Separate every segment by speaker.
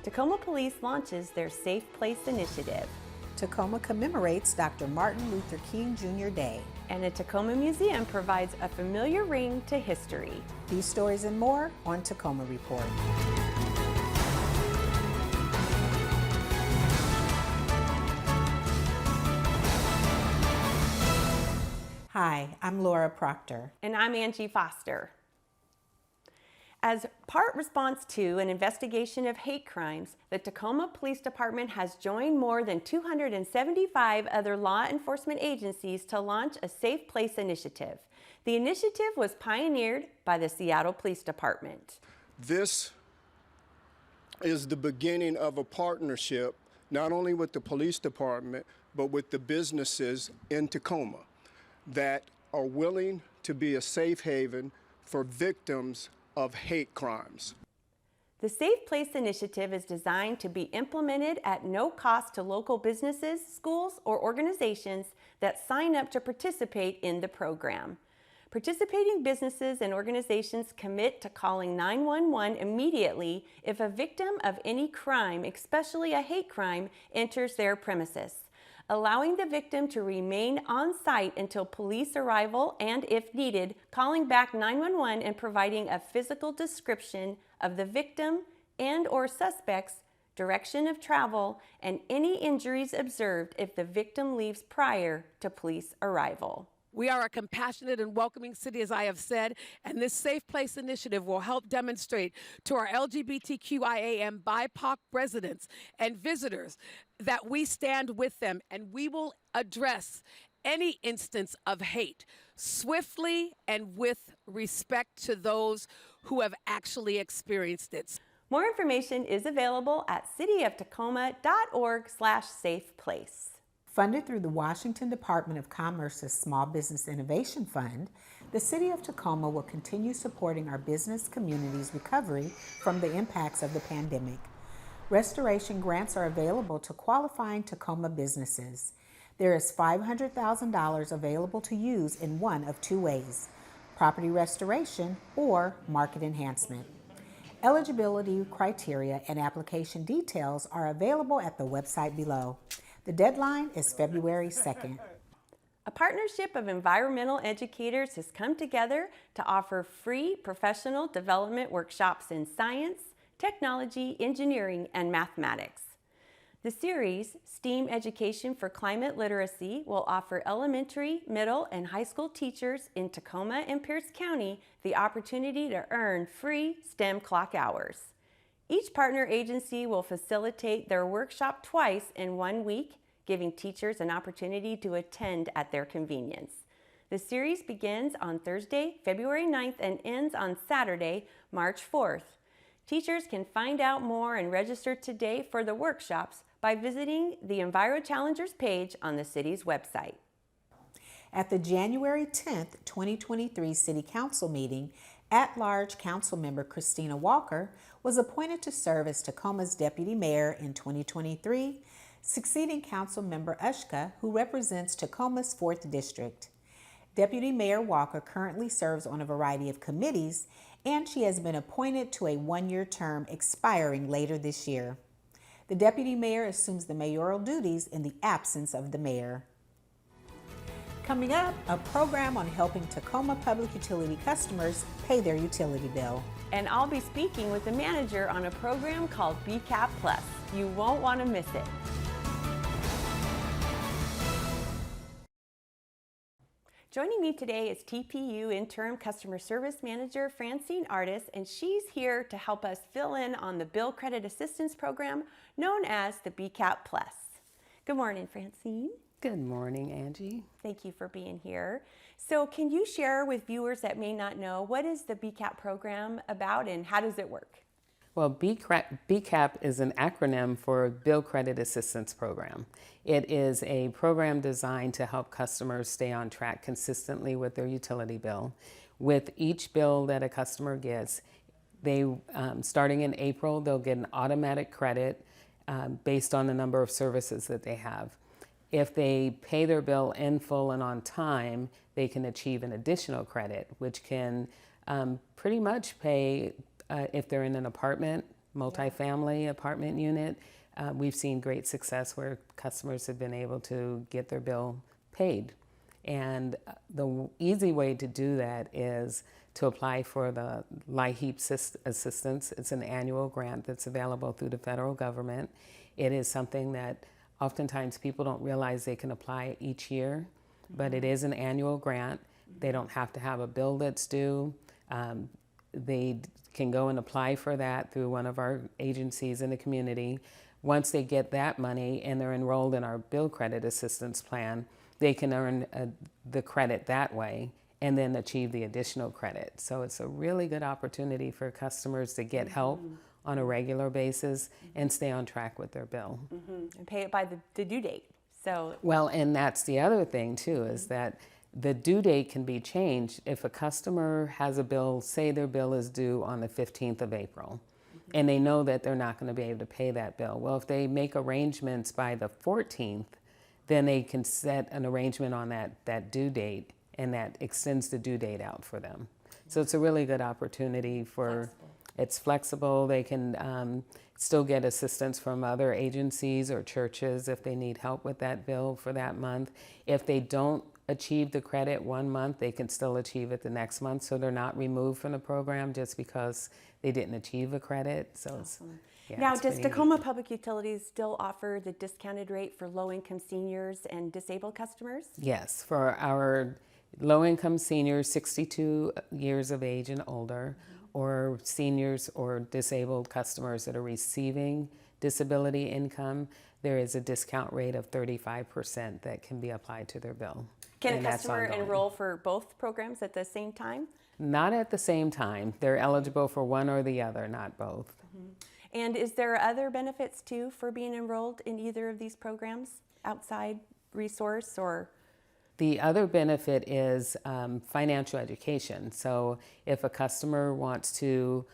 Speaker 1: Tacoma Police launches their Safe Place initiative.
Speaker 2: Tacoma commemorates Dr. Martin Luther King Jr. Day.
Speaker 1: And the Tacoma Museum provides a familiar ring to history.
Speaker 2: These stories and more on Tacoma Report. Hi, I'm Laura Proctor.
Speaker 1: And I'm Angie Foster. As part response to an investigation of hate crimes, the Tacoma Police Department has joined more than 275 other law enforcement agencies to launch a Safe Place initiative. The initiative was pioneered by the Seattle Police Department.
Speaker 3: This is the beginning of a partnership, not only with the police department, but with the businesses in Tacoma that are willing to be a safe haven for victims of hate crimes.
Speaker 1: The Safe Place initiative is designed to be implemented at no cost to local businesses, schools, or organizations that sign up to participate in the program. Participating businesses and organizations commit to calling 911 immediately if a victim of any crime, especially a hate crime, enters their premises, allowing the victim to remain on site until police arrival and, if needed, calling back 911 and providing a physical description of the victim and/or suspect's direction of travel and any injuries observed if the victim leaves prior to police arrival.
Speaker 4: We are a compassionate and welcoming city, as I have said, and this Safe Place initiative will help demonstrate to our LGBTQIA and BIPOC residents and visitors that we stand with them, and we will address any instance of hate swiftly and with respect to those who have actually experienced it.
Speaker 1: More information is available at cityoftacoma.org/safeplace.
Speaker 2: Funded through the Washington Department of Commerce's Small Business Innovation Fund, the City of Tacoma will continue supporting our business community's recovery from the impacts of the pandemic. Restoration grants are available to qualifying Tacoma businesses. There is $500,000 available to use in one of two ways: property restoration or market enhancement. Eligibility criteria and application details are available at the website below. The deadline is February 2nd.
Speaker 1: A partnership of environmental educators has come together to offer free professional development workshops in science, technology, engineering, and mathematics. The series, STEAM Education for Climate Literacy, will offer elementary, middle, and high school teachers in Tacoma and Pierce County the opportunity to earn free STEM clock hours. Each partner agency will facilitate their workshop twice in 1 week, giving teachers an opportunity to attend at their convenience. The series begins on Thursday, February 9th and ends on Saturday, March 4th. Teachers can find out more and register today for the workshops by visiting the Enviro Challengers page on the city's website.
Speaker 2: At the January 10th, 2023 City Council meeting, at-large council member Christina Walker was appointed to serve as Tacoma's deputy mayor in 2023, succeeding council member Ushka, who represents Tacoma's 4th District. Deputy Mayor Walker currently serves on a variety of committees, and she has been appointed to a 1-year term expiring later this year. The deputy mayor assumes the mayoral duties in the absence of the mayor. Coming up, a program on helping Tacoma public utility customers pay their utility bill.
Speaker 1: And I'll be speaking with the manager on a program called BCAP Plus. You won't want to miss it. Joining me today is TPU Interim Customer Service Manager Francine Artis, and she's here to help us fill in on the Bill Credit Assistance Program known as the BCAP Plus. Good morning, Francine.
Speaker 5: Good morning, Angie.
Speaker 1: Thank you for being here. So can you share with viewers that may not know, what is the BCAP program about and how does it work?
Speaker 5: Well, BCAP is an acronym for Bill Credit Assistance Program. It is a program designed to help customers stay on track consistently with their utility bill. With each bill that a customer gets, starting in April, they'll get an automatic credit based on the number of services that they have. If they pay their bill in full and on time, they can achieve an additional credit, which can pretty much pay, if they're in an apartment, multifamily apartment unit, we've seen great success where customers have been able to get their bill paid. And the easy way to do that is to apply for the LIHEAP assistance. It's an annual grant that's available through the federal government. It is something that oftentimes people don't realize they can apply each year, but it is an annual grant. They don't have to have a bill that's due. They can go and apply for that through one of our agencies in the community. Once they get that money and they're enrolled in our bill credit assistance plan, they can earn the credit that way and then achieve the additional credit. So it's a really good opportunity for customers to get help on a regular basis and stay on track with their bill.
Speaker 1: And pay it by the due date. So
Speaker 5: well, and that's the other thing too, is that the due date can be changed if a customer has a bill, say their bill is due on the 15th of April, and they know that they're not going to be able to pay that bill. Well, if they make arrangements by the 14th, then they can set an arrangement on that due date, and that extends the due date out for them. So it's a really good opportunity for, it's flexible. They can still get assistance from other agencies or churches if they need help with that bill for that month. If they don't achieve the credit one month, they can still achieve it the next month, so they're not removed from the program just because they didn't achieve a credit. So it's, yeah,
Speaker 1: now,
Speaker 5: it's
Speaker 1: does
Speaker 5: pretty
Speaker 1: Tacoma
Speaker 5: neat.
Speaker 1: Public Utilities still offer the discounted rate for low-income seniors and disabled customers?
Speaker 5: Yes, for our low-income seniors, 62 years of age and older, or seniors or disabled customers that are receiving disability income, there is a discount rate of 35% that can be applied to their bill.
Speaker 1: Can
Speaker 5: And
Speaker 1: a
Speaker 5: that's
Speaker 1: customer
Speaker 5: ongoing.
Speaker 1: enroll for both programs at the same time?
Speaker 5: Not at the same time. They're eligible for one or the other, not both.
Speaker 1: And is there other benefits too for being enrolled in either of these programs, outside resource or?
Speaker 5: The other benefit is financial education. So if a customer wants to,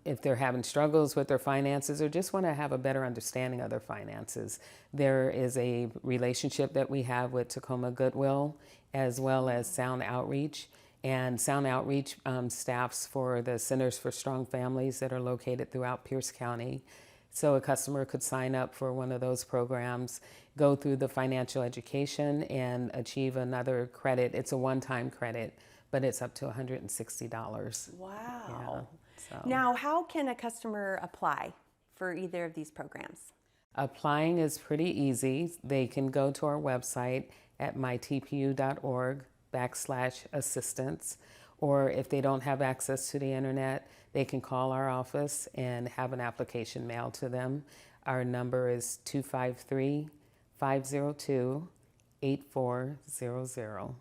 Speaker 5: if they're having struggles with their finances or just want to have a better understanding of their finances, there is a relationship that we have with Tacoma Goodwill as well as Sound Outreach. And Sound Outreach staffs for the Centers for Strong Families that are located throughout Pierce County. So a customer could sign up for one of those programs, go through the financial education, and achieve another credit. It's a one-time credit, but it's up to $160.
Speaker 1: Wow.
Speaker 5: Yeah, so.
Speaker 1: Now, how can a customer apply for either of these programs?
Speaker 5: Applying is pretty easy. They can go to our website at mytpu.org/assistance, or if they don't have access to the internet, they can call our office and have an application mailed to them. Our number is 253-502-8400.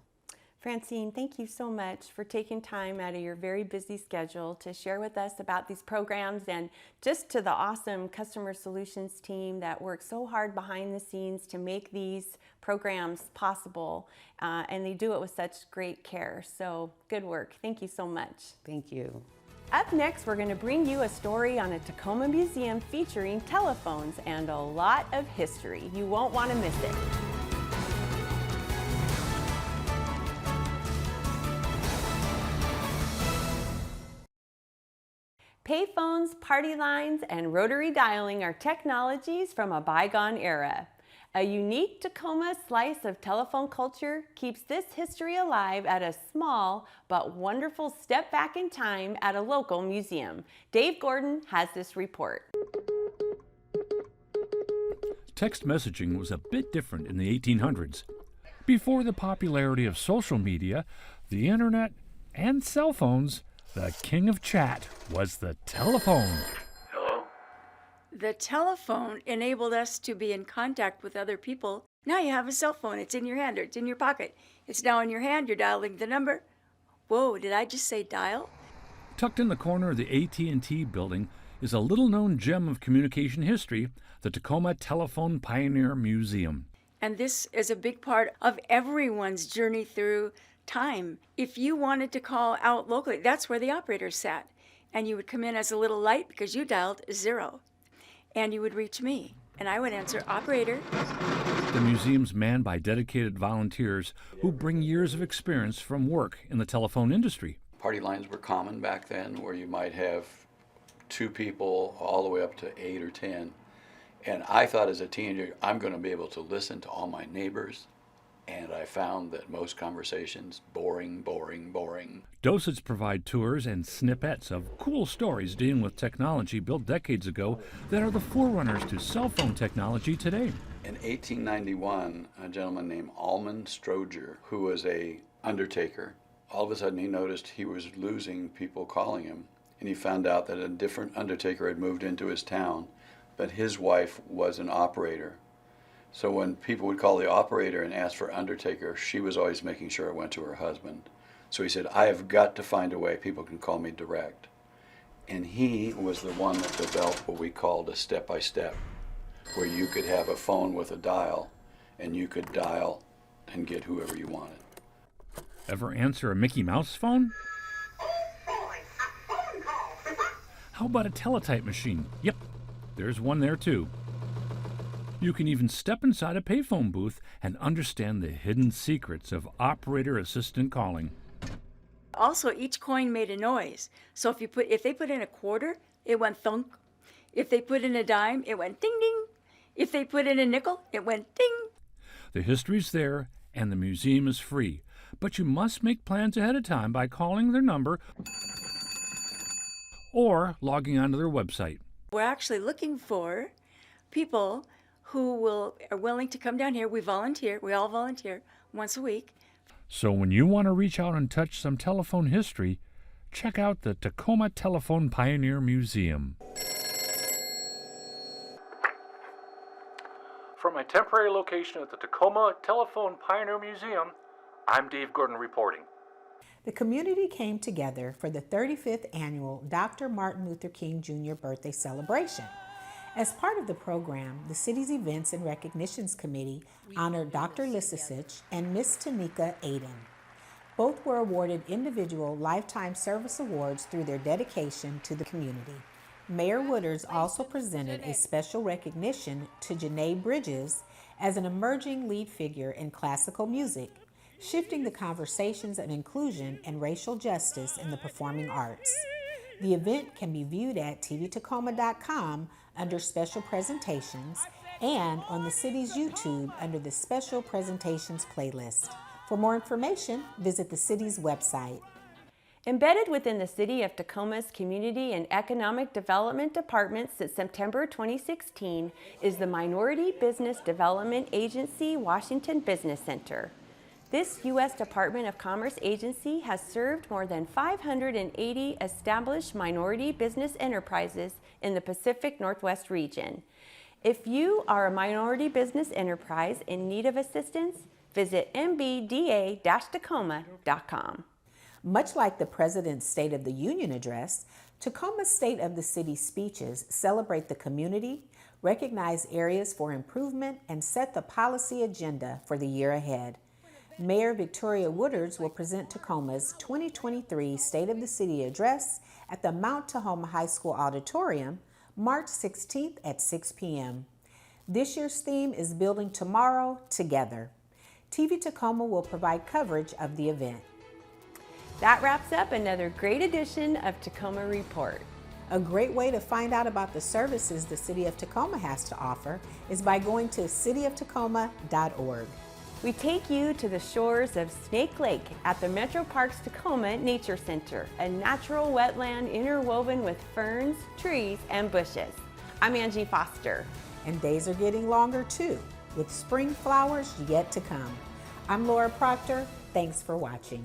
Speaker 1: Francine, thank you so much for taking time out of your very busy schedule to share with us about these programs, and just to the awesome customer solutions team that works so hard behind the scenes to make these programs possible, and they do it with such great care. So good work. Thank you so much.
Speaker 5: Thank you.
Speaker 1: Up next, we're going to bring you a story on a Tacoma museum featuring telephones and a lot of history. You won't want to miss it. Payphones, party lines, and rotary dialing are technologies from a bygone era. A unique Tacoma slice of telephone culture keeps this history alive at a small but wonderful step back in time at a local museum. Dave Gordon has this report.
Speaker 6: Text messaging was a bit different in the 1800s. Before the popularity of social media, the internet, and cell phones, the king of chat was the telephone.
Speaker 7: The telephone enabled us to be in contact with other people. Now you have a cell phone. It's in your hand or it's in your pocket. It's now in your hand. You're dialing the number. Whoa, did I just say dial?
Speaker 6: Tucked in the corner of the AT&T building is a little-known gem of communication history, the Tacoma Telephone Pioneer Museum.
Speaker 7: And this is a big part of everyone's journey through time. If you wanted to call out locally, that's where the operator sat. And you would come in as a little light because you dialed 0. And you would reach me, and I would answer, operator.
Speaker 6: The museum's manned by dedicated volunteers who bring years of experience from work in the telephone industry.
Speaker 8: Party lines were common back then, where you might have 2 people all the way up to 8 or 10. And I thought as a teenager, I'm going to be able to listen to all my neighbors. And I found that most conversations, boring, boring, boring.
Speaker 6: Docets provide tours and snippets of cool stories dealing with technology built decades ago that are the forerunners to cell phone technology today.
Speaker 8: In 1891, a gentleman named Almond Stroger, who was a undertaker, all of a sudden he noticed he was losing people calling him. And he found out that a different undertaker had moved into his town, but his wife was an operator. So when people would call the operator and ask for undertaker, she was always making sure it went to her husband. So he said, I have got to find a way people can call me direct. And he was the one that developed what we called a step-by-step, where you could have a phone with a dial, and you could dial and get whoever you wanted.
Speaker 6: Ever answer a Mickey Mouse phone? How about a teletype machine? Yep, there's one there too. You can even step inside a payphone booth and understand the hidden secrets of operator assistant calling.
Speaker 7: Also, each coin made a noise. So if they put in a quarter, it went thunk. If they put in a dime, it went ding ding. If they put in a nickel, it went ding.
Speaker 6: The history's there and the museum is free, but you must make plans ahead of time by calling their number or logging onto their website.
Speaker 7: We're actually looking for people who are willing to come down here. We all volunteer once a week.
Speaker 6: So when you want to reach out and touch some telephone history, check out the Tacoma Telephone Pioneer Museum. From my temporary location at the Tacoma Telephone Pioneer Museum, I'm Dave Gordon reporting.
Speaker 2: The community came together for the 35th annual Dr. Martin Luther King Jr. birthday celebration. As part of the program, the city's Events and Recognitions Committee honored Dr. Lisicich and Miss Tanika Aiden. Both were awarded individual Lifetime Service Awards through their dedication to the community. Mayor Wooders also presented a special recognition to Janae Bridges as an emerging lead figure in classical music, shifting the conversations of inclusion and racial justice in the performing arts. The event can be viewed at tvtacoma.com under Special Presentations and on the city's YouTube under the Special Presentations playlist. For more information, visit the city's website.
Speaker 1: Embedded within the City of Tacoma's Community and Economic Development Department since September 2016 is the Minority Business Development Agency Washington Business Center. This U.S. Department of Commerce agency has served more than 580 established minority business enterprises in the Pacific Northwest region. If you are a minority business enterprise in need of assistance, visit mbda-tacoma.com.
Speaker 2: Much like the President's State of the Union address, Tacoma's State of the City speeches celebrate the community, recognize areas for improvement, and set the policy agenda for the year ahead. Mayor Victoria Wooders will present Tacoma's 2023 State of the City address at the Mount Tahoma High School Auditorium, March 16th at 6 p.m. This year's theme is Building Tomorrow Together. TV Tacoma will provide coverage of the event.
Speaker 1: That wraps up another great edition of Tacoma Report.
Speaker 2: A great way to find out about the services the City of Tacoma has to offer is by going to cityoftacoma.org.
Speaker 1: We take you to the shores of Snake Lake at the Metro Parks Tacoma Nature Center, a natural wetland interwoven with ferns, trees, and bushes. I'm Angie Foster.
Speaker 2: And days are getting longer too, with spring flowers yet to come. I'm Laura Proctor. Thanks for watching.